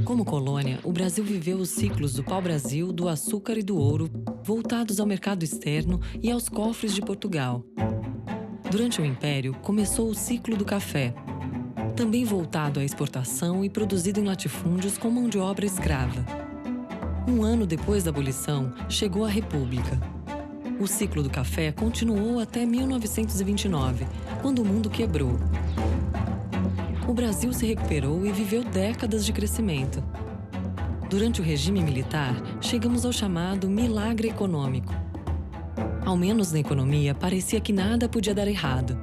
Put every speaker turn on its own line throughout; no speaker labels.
Como colônia, o Brasil viveu os ciclos do pau-brasil, do açúcar e do ouro, voltados ao mercado externo e aos cofres de Portugal. Durante o Império, começou o ciclo do café, também voltado à exportação e produzido em latifúndios com mão de obra escrava. Um ano depois da abolição, chegou a República. O ciclo do café continuou até 1929, quando o mundo quebrou. O Brasil se recuperou e viveu décadas de crescimento. Durante o regime militar, chegamos ao chamado milagre econômico. Ao menos na economia, parecia que nada podia dar errado.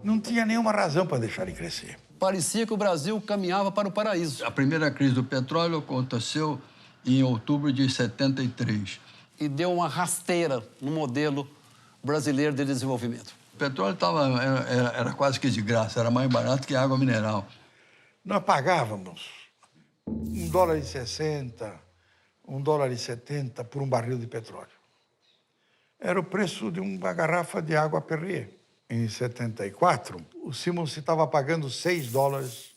Não tinha nenhuma razão para deixar de crescer.
Parecia que o Brasil caminhava para o paraíso.
A primeira crise do petróleo aconteceu em outubro de 73.
E deu uma rasteira no modelo brasileiro de desenvolvimento.
O petróleo era quase que de graça, era mais barato que água mineral.
Nós pagávamos $1,60, $1,70 por um barril de petróleo. Era o preço de uma garrafa de água Perrier. Em 74, o Simmons estava pagando $6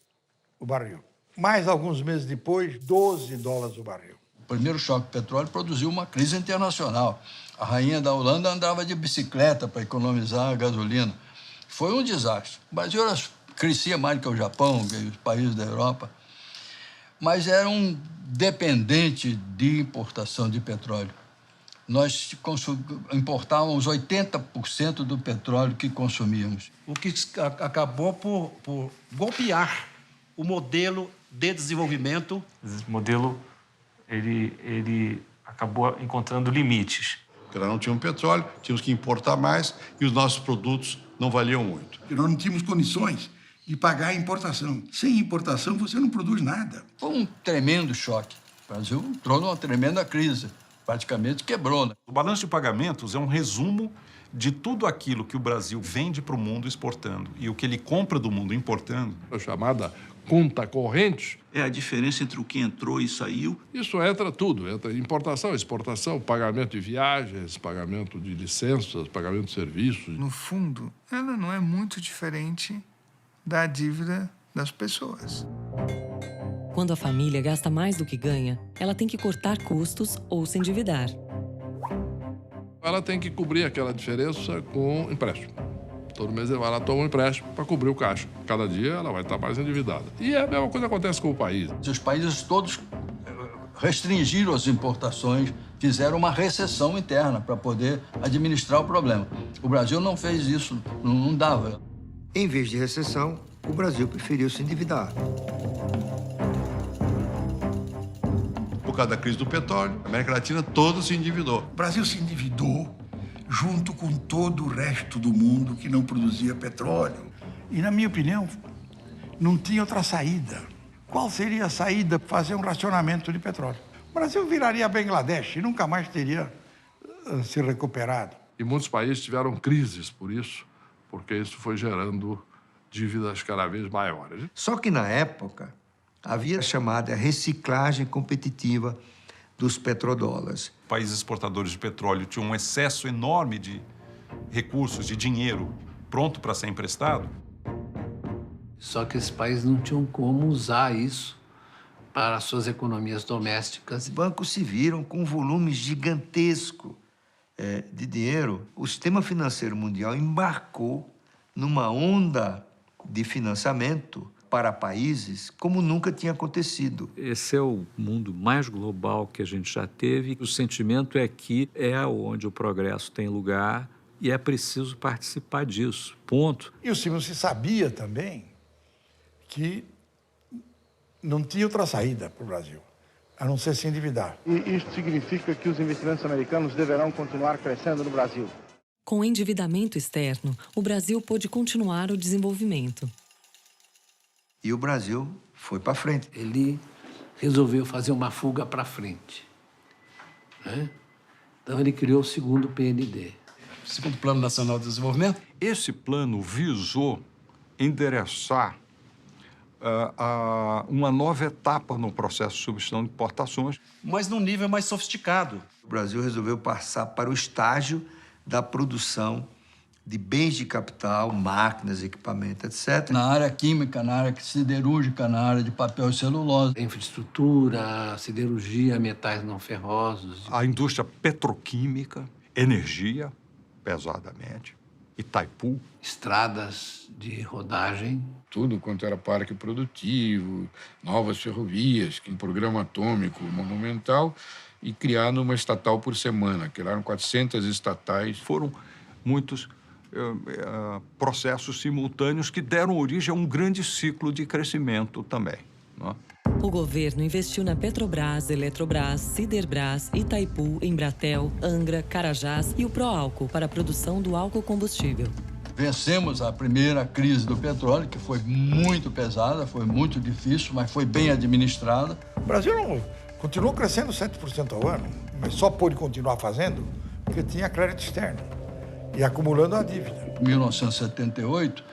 o barril. Mais alguns meses depois, $12 o barril.
O primeiro choque do petróleo produziu uma crise internacional. A rainha da Holanda andava de bicicleta para economizar a gasolina. Foi um desastre. O Brasil crescia mais do que o Japão, que os países da Europa, mas era um dependente de importação de petróleo. Nós importávamos 80% do petróleo que consumíamos.
O que acabou por golpear o modelo de desenvolvimento.
O modelo ele acabou encontrando limites.
Porque nós não tínhamos petróleo, tínhamos que importar mais e os nossos produtos não valiam muito.
E nós não tínhamos condições de pagar a importação. Sem importação, você não produz nada.
Foi um tremendo choque. O Brasil entrou numa tremenda crise. Praticamente quebrou, né?
O balanço de pagamentos é um resumo de tudo aquilo que o Brasil vende para o mundo exportando e o que ele compra do mundo importando.
A chamada conta corrente.
É a diferença entre o que entrou e saiu.
Isso entra tudo, entra importação, exportação, pagamento de viagens, pagamento de licenças, pagamento de serviços.
No fundo, ela não é muito diferente da dívida das pessoas.
Quando a família gasta mais do que ganha, ela tem que cortar custos ou se endividar.
Ela tem que cobrir aquela diferença com empréstimo. Todo mês ela vai lá, toma um empréstimo para cobrir o caixa. Cada dia ela vai estar mais endividada. E a mesma coisa acontece com o país.
Os países todos restringiram as importações, fizeram uma recessão interna para poder administrar o problema. O Brasil não fez isso, não dava.
Em vez de recessão, o Brasil preferiu se endividar.
Por causa da crise do petróleo, a América Latina toda se endividou.
O Brasil se endividou junto com todo o resto do mundo que não produzia petróleo. E, na minha opinião, não tinha outra saída. Qual seria a saída? Fazer um racionamento de petróleo. O Brasil viraria Bangladesh e nunca mais teria se recuperado.
E muitos países tiveram crises por isso, porque isso foi gerando dívidas cada vez maiores.
Só que, na época, havia a chamada reciclagem competitiva dos petrodólares.
Países exportadores de petróleo tinham um excesso enorme de recursos, de dinheiro pronto para ser emprestado.
Só que esses países não tinham como usar isso para as suas economias domésticas.
Os bancos se viram com um volume gigantesco de dinheiro. O sistema financeiro mundial embarcou numa onda de financiamento para países como nunca tinha acontecido.
Esse é o mundo mais global que a gente já teve. O sentimento é que é onde o progresso tem lugar e é preciso participar disso. Ponto.
E o Simmons sabia também que não tinha outra saída para o Brasil, a não ser se endividar.
E isso significa que os investimentos americanos deverão continuar crescendo no Brasil.
Com o endividamento externo, o Brasil pôde continuar o desenvolvimento.
E o Brasil foi para frente.
Ele resolveu fazer uma fuga para frente, né? Então, ele criou o segundo PND.
Segundo Plano Nacional de Desenvolvimento.
Esse plano visou endereçar uma nova etapa no processo de substituição de importações.
Mas num nível mais sofisticado.
O Brasil resolveu passar para o estágio da produção de bens de capital, máquinas, equipamento, etc.
Na área química, na área siderúrgica, na área de papel e celulose.
Infraestrutura, siderurgia, metais não ferrosos.
A indústria petroquímica, energia, pesadamente, Itaipu.
Estradas de rodagem.
Tudo quanto era parque produtivo, novas ferrovias, um programa atômico monumental e criando uma estatal por semana. Criaram 400 estatais.
Foram muitos processos simultâneos que deram origem a um grande ciclo de crescimento também, não é?
O governo investiu na Petrobras, Eletrobras, Siderbras, Itaipu, Embratel, Angra, Carajás e o Proálcool para a produção do álcool combustível.
Vencemos a primeira crise do petróleo, que foi muito pesada, foi muito difícil, mas foi bem administrada.
O Brasil continuou crescendo 7% ao ano, mas só pôde continuar fazendo porque tinha crédito externo e acumulando a dívida.
Em 1978,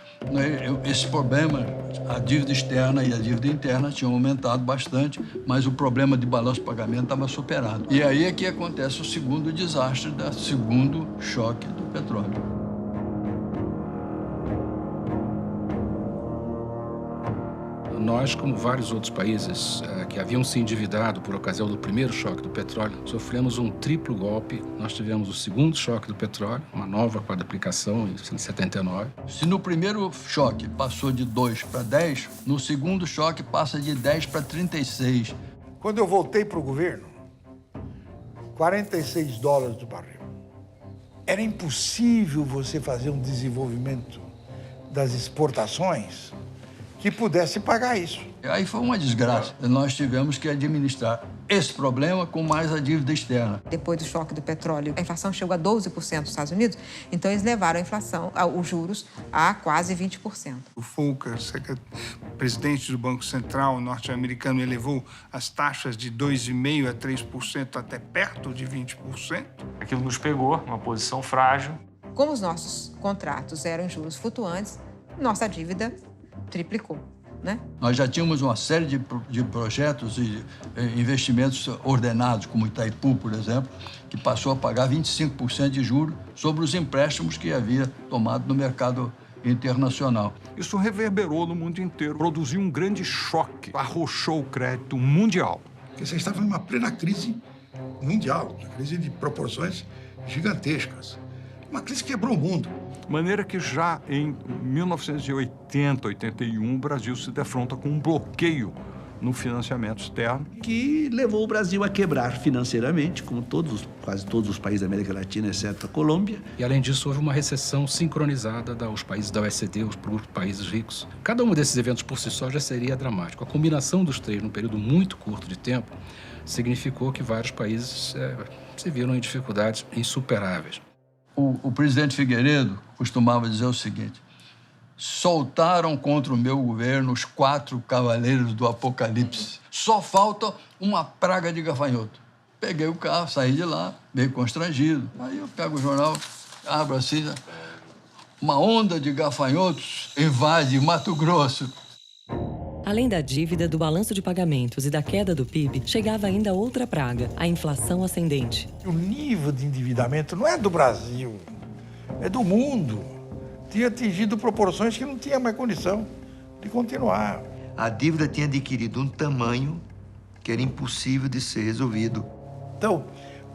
esse problema, a dívida externa e a dívida interna tinham aumentado bastante, mas o problema de balanço de pagamento estava superado. E aí é que acontece o segundo desastre, o segundo choque do petróleo.
Nós, como vários outros países que haviam se endividado por ocasião do primeiro choque do petróleo, sofremos um triplo golpe. Nós tivemos o segundo choque do petróleo, uma nova quadruplicação em 79.
Se no primeiro choque passou de 2 para 10, no segundo choque passa de 10 para 36.
Quando eu voltei para o governo, $46 do barril. Era impossível você fazer um desenvolvimento das exportações que pudesse pagar isso.
Aí foi uma desgraça. Nós tivemos que administrar esse problema com mais a dívida externa.
Depois do choque do petróleo, a inflação chegou a 12% nos Estados Unidos, então eles levaram a inflação, os juros, a quase 20%.
O Volcker, presidente do Banco Central norte-americano, elevou as taxas de 2,5% a 3% até perto de 20%.
Aquilo nos pegou numa posição frágil.
Como os nossos contratos eram em juros flutuantes, nossa dívida triplicou, né?
Nós já tínhamos uma série de projetos e investimentos ordenados, como Itaipu, por exemplo, que passou a pagar 25% de juros sobre os empréstimos que havia tomado no mercado internacional.
Isso reverberou no mundo inteiro, produziu um grande choque, arrochou o crédito mundial.
Porque você estava numa plena crise mundial, uma crise de proporções gigantescas. Uma crise que quebrou o mundo.
De maneira que já em 1980, 81, o Brasil se defronta com um bloqueio no financiamento externo.
Que levou o Brasil a quebrar financeiramente, como quase todos os países da América Latina, exceto a Colômbia.
E, além disso, houve uma recessão sincronizada dos países da OECD, os países ricos. Cada um desses eventos por si só já seria dramático. A combinação dos três, num período muito curto de tempo, significou que vários países se viram em dificuldades insuperáveis.
O presidente Figueiredo costumava dizer o seguinte: soltaram contra o meu governo os 4 cavaleiros do Apocalipse. Só falta uma praga de gafanhoto. Peguei o carro, saí de lá, meio constrangido. Aí eu pego o jornal, abro assim, uma onda de gafanhotos invade Mato Grosso.
Além da dívida, do balanço de pagamentos e da queda do PIB, chegava ainda outra praga, a inflação ascendente.
O nível de endividamento não é do Brasil, é do mundo. Tinha atingido proporções que não tinha mais condição de continuar.
A dívida tinha adquirido um tamanho que era impossível de ser resolvido.
Então,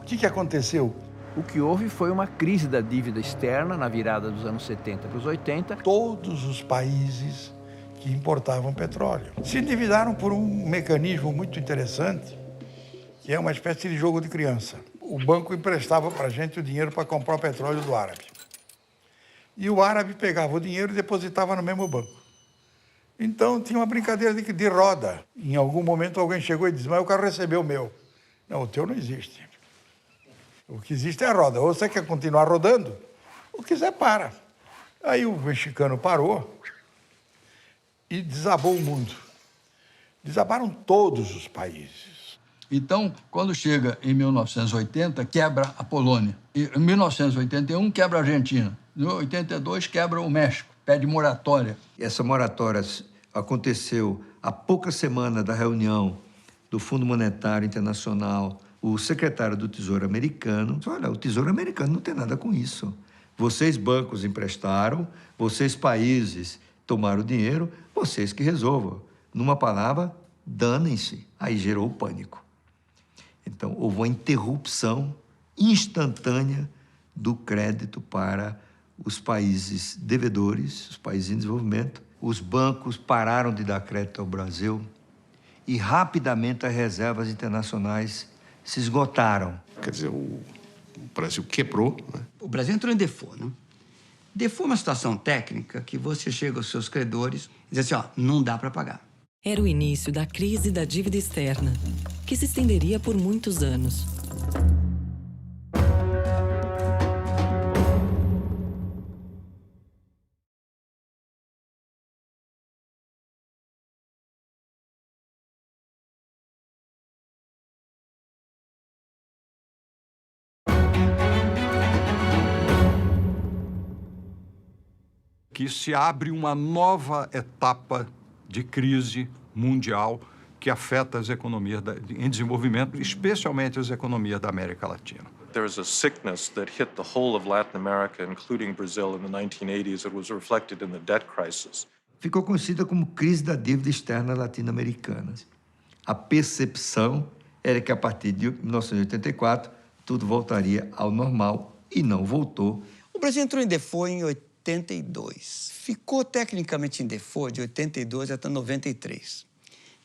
o que aconteceu?
O que houve foi uma crise da dívida externa na virada dos anos 70 para os 80.
Todos os países que importavam petróleo se endividaram por um mecanismo muito interessante, que é uma espécie de jogo de criança. O banco emprestava para a gente o dinheiro para comprar o petróleo do árabe. E o árabe pegava o dinheiro e depositava no mesmo banco. Então, tinha uma brincadeira de roda. Em algum momento, alguém chegou e disse: mas eu quero receber o meu. Não, o teu não existe. O que existe é a roda. Ou você quer continuar rodando, ou quiser, para. Aí o mexicano parou e desabou o mundo. Desabaram todos os países.
Então, quando chega em 1980, quebra a Polônia. E em 1981, quebra a Argentina. Em 82, quebra o México, pede moratória.
Essa moratória aconteceu há poucas semanas da reunião do Fundo Monetário Internacional. O secretário do Tesouro americano disse: olha, o Tesouro americano não tem nada com isso. Vocês, bancos, emprestaram, vocês, países, tomaram o dinheiro, vocês que resolvam. Numa palavra, danem-se. Aí gerou o pânico. Então, houve uma interrupção instantânea do crédito para os países devedores, os países em desenvolvimento. Os bancos pararam de dar crédito ao Brasil e rapidamente as reservas internacionais se esgotaram.
Quer dizer, o Brasil quebrou, né?
O Brasil entrou em default, né? Default é uma situação técnica que você chega aos seus credores e diz assim, ó, não dá para pagar.
Era o início da crise da dívida externa, que se estenderia por muitos anos.
Que se abre uma nova etapa de crise mundial que afeta as economias em desenvolvimento, especialmente as economias da América Latina.
There was a sickness that hit the whole of Latin America, including Brazil in the 1980s. It was reflected in the debt crisis.
Ficou conhecida como crise da dívida externa latino-americana. A percepção era que, a partir de 1984, tudo voltaria ao normal e não voltou.
O Brasil entrou em default em 82. Ficou tecnicamente em default de 82 até 93. O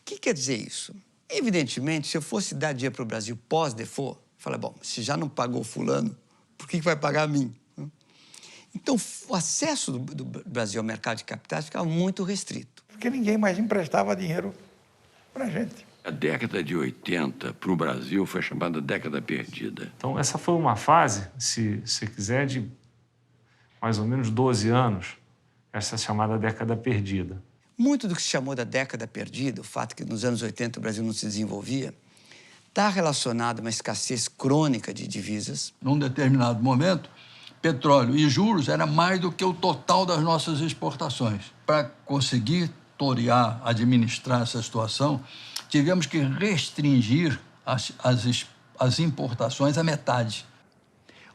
que quer dizer isso? Evidentemente, se eu fosse dar dinheiro para o Brasil pós-default, fala, bom, se já não pagou fulano, por que vai pagar a mim? Então, o acesso do Brasil ao mercado de capitais ficava muito restrito.
Porque ninguém mais emprestava dinheiro para a gente.
A década de 80 para o Brasil foi chamada década perdida.
Então, essa foi uma fase, se você quiser, de mais ou menos 12 anos, essa chamada década perdida.
Muito do que se chamou da década perdida, o fato que nos anos 80 o Brasil não se desenvolvia, está relacionado a uma escassez crônica de divisas.
Num determinado momento, petróleo e juros era mais do que o total das nossas exportações. Para conseguir torear, administrar essa situação, tivemos que restringir as importações à metade.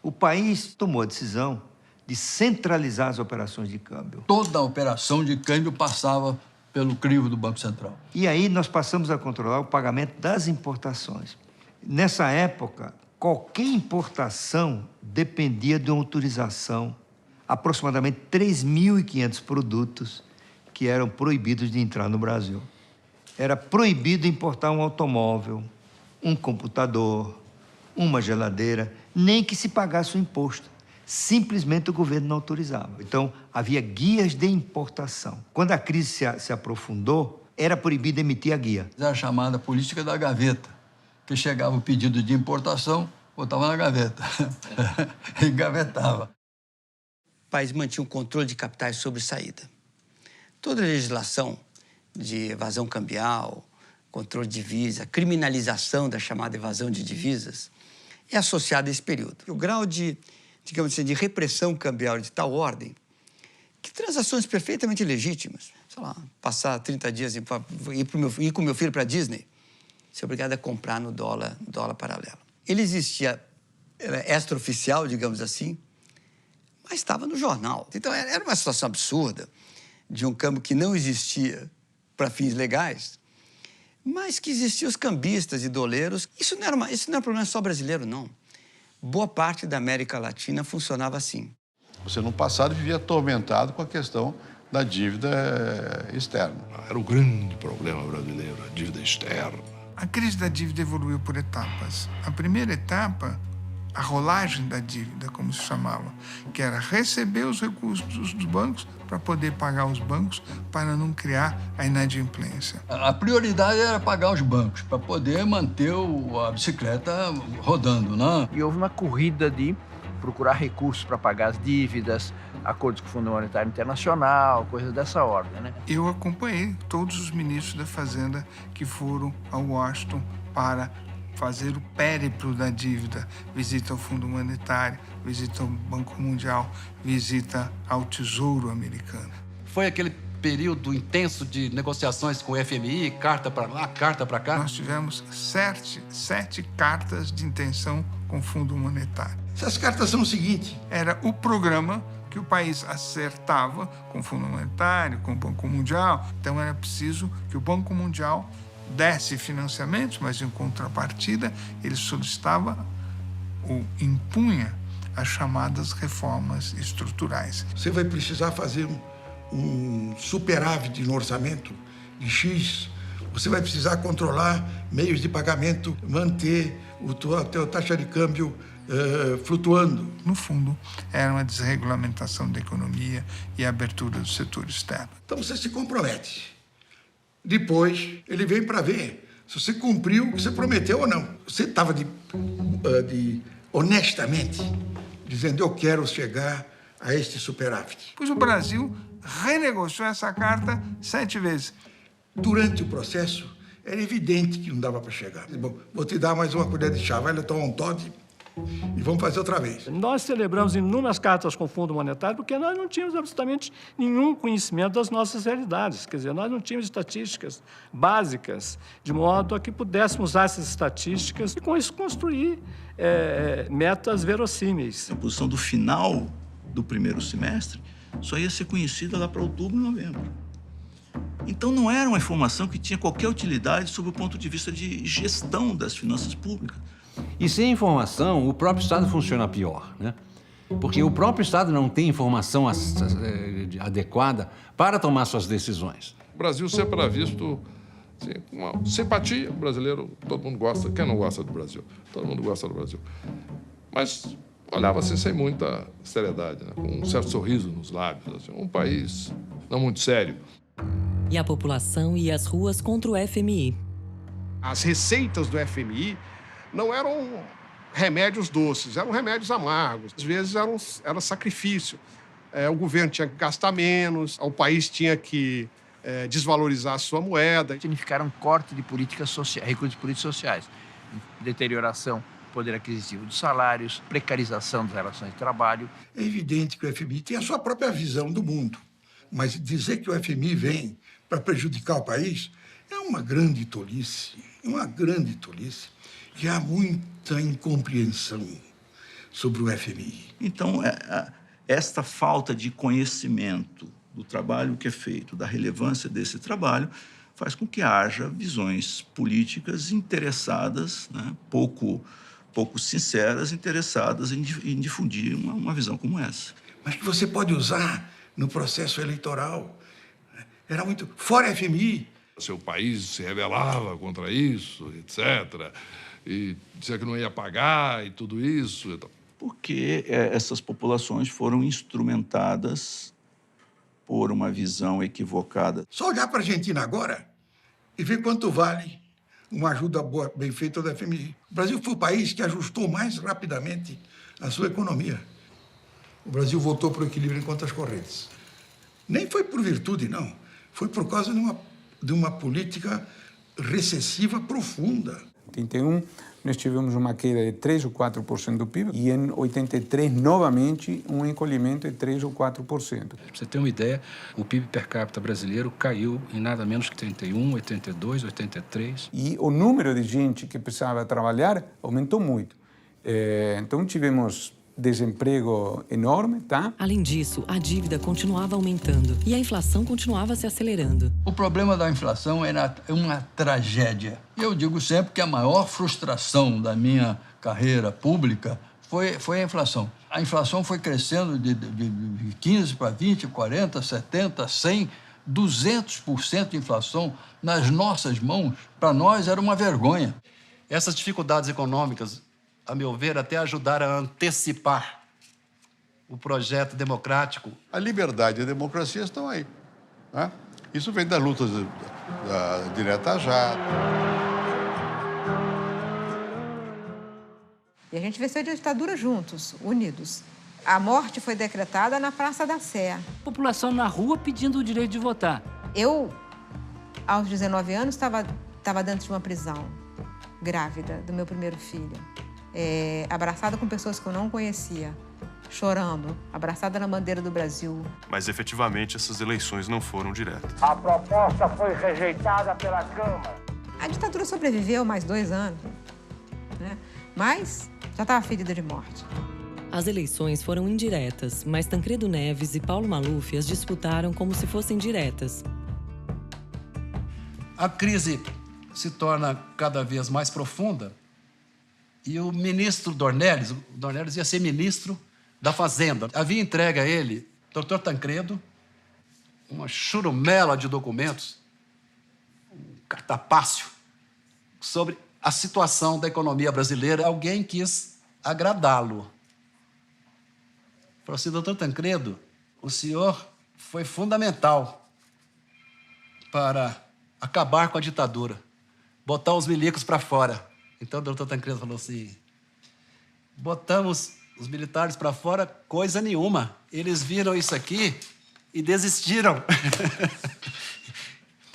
O país tomou a decisão de centralizar as operações de câmbio.
Toda a operação de câmbio passava pelo crivo do Banco Central.
E aí nós passamos a controlar o pagamento das importações. Nessa época, qualquer importação dependia de uma autorização. Aproximadamente 3.500 produtos que eram proibidos de entrar no Brasil. Era proibido importar um automóvel, um computador, uma geladeira, nem que se pagasse o imposto. Simplesmente o governo não autorizava. Então, havia guias de importação. Quando a crise se aprofundou, era proibido emitir a guia.
Era a chamada política da gaveta, que chegava o pedido de importação, botava na gaveta e gavetava.
O país mantinha um controle de capitais sobre saída. Toda a legislação de evasão cambial, controle de divisa, criminalização da chamada evasão de divisas, é associada a esse período. O grau de, digamos assim, de repressão cambial de tal ordem que transações perfeitamente legítimas, sei lá, passar 30 dias ir com meu filho para a Disney, ser obrigado a comprar no dólar paralelo. Ele existia, era extraoficial, digamos assim, mas estava no jornal. Então, era uma situação absurda de um câmbio que não existia para fins legais, mas que existiam os cambistas e doleiros. Isso não era um problema só brasileiro, não. Boa parte da América Latina funcionava assim.
Você, no passado, vivia atormentado com a questão da dívida externa.
Era o grande problema brasileiro, a dívida externa.
A crise da dívida evoluiu por etapas. A primeira etapa, a rolagem da dívida, como se chamava, que era receber os recursos dos bancos para poder pagar os bancos, para não criar a inadimplência.
A prioridade era pagar os bancos, para poder manter a bicicleta rodando, né?
E houve uma corrida de procurar recursos para pagar as dívidas, acordos com o Fundo Monetário Internacional, coisas dessa ordem, né?
Eu acompanhei todos os ministros da Fazenda que foram a Washington para fazer o périplo da dívida, visita ao Fundo Monetário, visita ao Banco Mundial, visita ao Tesouro Americano.
Foi aquele período intenso de negociações com o FMI, carta para lá, carta para cá?
Nós tivemos sete cartas de intenção com o Fundo Monetário.
Essas cartas são o seguinte.
Era o programa que o país acertava com o Fundo Monetário, com o Banco Mundial. Então era preciso que o Banco Mundial desse financiamentos, mas em contrapartida ele solicitava ou impunha as chamadas reformas estruturais.
Você vai precisar fazer um superávit no orçamento de X. Você vai precisar controlar meios de pagamento, manter a tua taxa de câmbio flutuando.
No fundo, era uma desregulamentação da economia e a abertura do setor externo.
Então você se compromete. Depois, ele vem para ver se você cumpriu o que você prometeu ou não. Você estava honestamente dizendo, eu quero chegar a este superávit.
Pois o Brasil renegociou essa carta 7 vezes.
Durante o processo, era evidente que não dava para chegar. Bom, vou te dar mais uma colher de chá, vai lá tomar um Todd e vamos fazer outra vez.
Nós celebramos inúmeras cartas com o Fundo Monetário porque nós não tínhamos absolutamente nenhum conhecimento das nossas realidades. Quer dizer, nós não tínhamos estatísticas básicas, de modo a que pudéssemos usar essas estatísticas e, com isso, construir metas verossímeis.
A posição do final do primeiro semestre só ia ser conhecida lá para outubro e novembro. Então, não era uma informação que tinha qualquer utilidade sob o ponto de vista de gestão das finanças públicas.
E sem informação, o próprio Estado funciona pior, né? Porque o próprio Estado não tem informação adequada para tomar suas decisões.
O Brasil sempre era visto assim, com uma simpatia. O brasileiro, todo mundo gosta. Quem não gosta do Brasil? Todo mundo gosta do Brasil. Mas olhava assim sem muita seriedade, né? Com um certo sorriso nos lábios. Assim, um país não muito sério.
E a população ia às ruas contra o FMI.
As receitas do FMI não eram remédios doces, eram remédios amargos. Às vezes era sacrifício. O governo tinha que gastar menos, o país tinha que desvalorizar a sua moeda.
Significaram corte de políticas sociais, recursos de políticas sociais, deterioração do poder aquisitivo dos salários, precarização das relações de trabalho.
É evidente que o FMI tem a sua própria visão do mundo, mas dizer que o FMI vem para prejudicar o país é uma grande tolice, que há muita incompreensão sobre o FMI.
Então, esta falta de conhecimento do trabalho que é feito, da relevância desse trabalho, faz com que haja visões políticas interessadas, né, pouco sinceras, interessadas em difundir uma visão como essa.
Mas que você pode usar no processo eleitoral. Era muito... Fora FMI.
Seu país se rebelava contra isso, etc., e dizia que não ia pagar e tudo isso.
Porque essas populações foram instrumentadas por uma visão equivocada.
Só olhar para a Argentina agora e ver quanto vale uma ajuda boa, bem feita da FMI. O Brasil foi o país que ajustou mais rapidamente a sua economia. O Brasil voltou para o equilíbrio em contas correntes. Nem foi por virtude, não. Foi por causa de uma política recessiva profunda.
Em 81, nós tivemos uma queda de 3 ou 4% do PIB e em 83, novamente, um encolhimento de 3 ou 4%.
Para você ter uma ideia, o PIB per capita brasileiro caiu em nada menos que 81, 82, 83.
E o número de gente que precisava trabalhar aumentou muito. Então, tivemos desemprego enorme, tá?
Além disso, a dívida continuava aumentando e a inflação continuava se acelerando.
O problema da inflação era uma tragédia. E eu digo sempre que a maior frustração da minha carreira pública foi a inflação. A inflação foi crescendo de 15 para 20, 40, 70, 100, 200% de inflação nas nossas mãos. Para nós era uma vergonha.
Essas dificuldades econômicas, a meu ver, até ajudaram a antecipar o projeto democrático.
A liberdade e a democracia estão aí, né? Isso vem das lutas da direta já.
E a gente venceu a ditadura juntos, unidos. A morte foi decretada na Praça da Sé.
População na rua pedindo o direito de votar.
Eu, aos 19 anos, estava dentro de uma prisão, grávida do meu primeiro filho. Abraçada com pessoas que eu não conhecia, chorando, abraçada na bandeira do Brasil.
Mas, efetivamente, essas eleições não foram diretas.
A proposta foi rejeitada pela Câmara.
A ditadura sobreviveu mais 2 anos, né? Mas já estava ferida de morte.
As eleições foram indiretas, mas Tancredo Neves e Paulo Maluf as disputaram como se fossem diretas.
A crise se torna cada vez mais profunda e o ministro Dornelles ia ser ministro da Fazenda. Havia entregue a ele, Dr. Tancredo, uma churumela de documentos, um cartapácio, sobre a situação da economia brasileira. Alguém quis agradá-lo. Falou assim: doutor Tancredo, o senhor foi fundamental para acabar com a ditadura, botar os milicos para fora. Então o doutor Tancredo falou assim: botamos os militares para fora coisa nenhuma. Eles viram isso aqui e desistiram.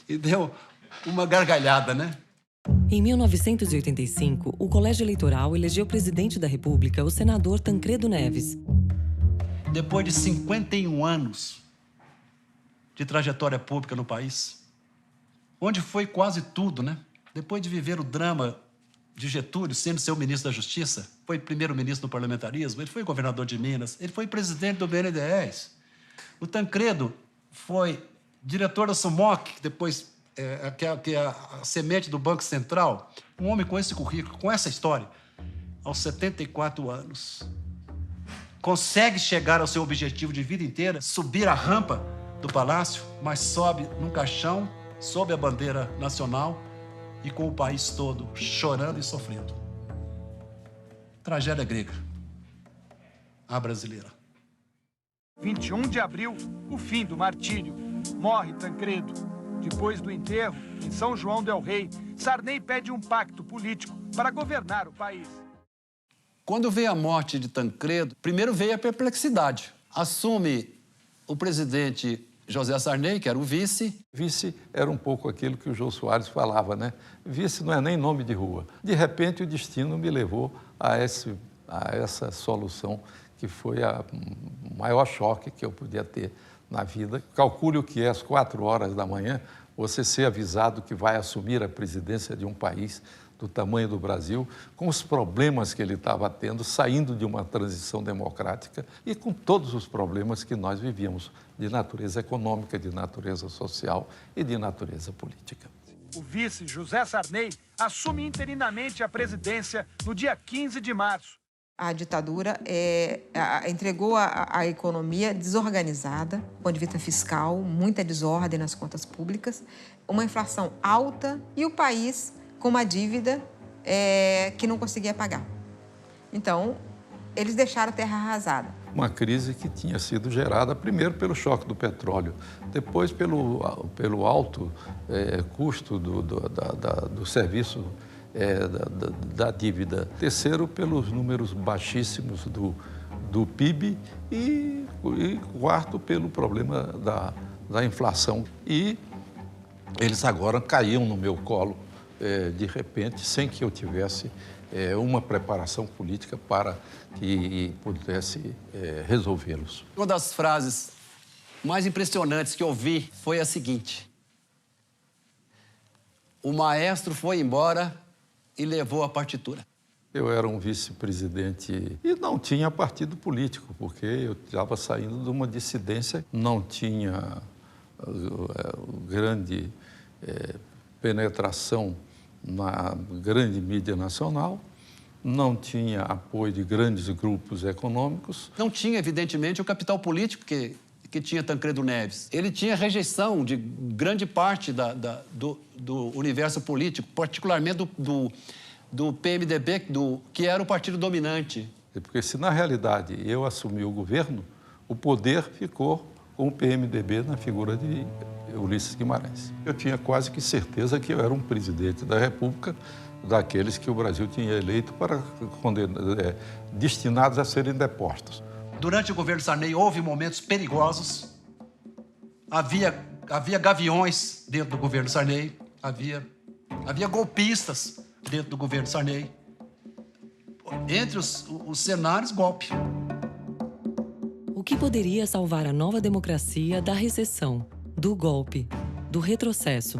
E deu uma gargalhada, né?
Em 1985, o Colégio Eleitoral elegeu presidente da República o senador Tancredo Neves.
Depois de 51 anos de trajetória pública no país, onde foi quase tudo, né? Depois de viver o drama de Getúlio, sendo seu ministro da Justiça, foi primeiro-ministro do parlamentarismo, ele foi governador de Minas, ele foi presidente do BNDES. O Tancredo foi diretor da SUMOC, depois que é a semente do Banco Central. Um homem com esse currículo, com essa história, aos 74 anos, consegue chegar ao seu objetivo de vida inteira, subir a rampa do palácio, mas sobe num caixão, sob a bandeira nacional e com o país todo chorando e sofrendo. Tragédia grega, a brasileira.
21 de abril, o fim do martírio. Morre Tancredo. Depois do enterro, em São João del Rei, Sarney pede um pacto político para governar o país.
Quando veio a morte de Tancredo, primeiro veio a perplexidade. Assume o presidente José Sarney, que era o vice.
Vice era um pouco aquilo que o Jô Soares falava, né? Vice não é nem nome de rua. De repente, o destino me levou a essa solução, que foi o maior choque que eu podia ter na vida. Calcule o que é às 4 horas da manhã, você ser avisado que vai assumir a presidência de um país do tamanho do Brasil, com os problemas que ele estava tendo, saindo de uma transição democrática e com todos os problemas que nós vivíamos, de natureza econômica, de natureza social e de natureza política.
O vice José Sarney assume interinamente a presidência no dia 15 de março.
A ditadura entregou a economia desorganizada, do ponto de vista fiscal, muita desordem nas contas públicas, uma inflação alta e o país com uma dívida que não conseguia pagar. Então, eles deixaram a terra arrasada.
Uma crise que tinha sido gerada primeiro pelo choque do petróleo, depois pelo alto custo do serviço da dívida. Terceiro, pelos números baixíssimos do PIB e quarto, pelo problema da inflação. E eles agora caíam no meu colo, de repente, sem que eu tivesse uma preparação política para que pudesse resolvê-los.
Uma das frases mais impressionantes que eu ouvi foi a seguinte: o maestro foi embora e levou a partitura.
Eu era um vice-presidente e não tinha partido político, porque eu estava saindo de uma dissidência, não tinha grande penetração na grande mídia nacional, não tinha apoio de grandes grupos econômicos.
Não tinha, evidentemente, o capital político que tinha Tancredo Neves. Ele tinha rejeição de grande parte do universo político, particularmente do PMDB, que era o partido dominante.
Porque se, na realidade, eu assumi o governo, o poder ficou com o PMDB na figura de Ulisses Guimarães. Eu tinha quase que certeza que eu era um presidente da República, daqueles que o Brasil tinha eleito destinados a serem depostos.
Durante o governo Sarney houve momentos perigosos. Havia gaviões dentro do governo Sarney, havia golpistas dentro do governo Sarney. Entre os cenários, golpe.
O que poderia salvar a nova democracia da recessão, do golpe, do retrocesso?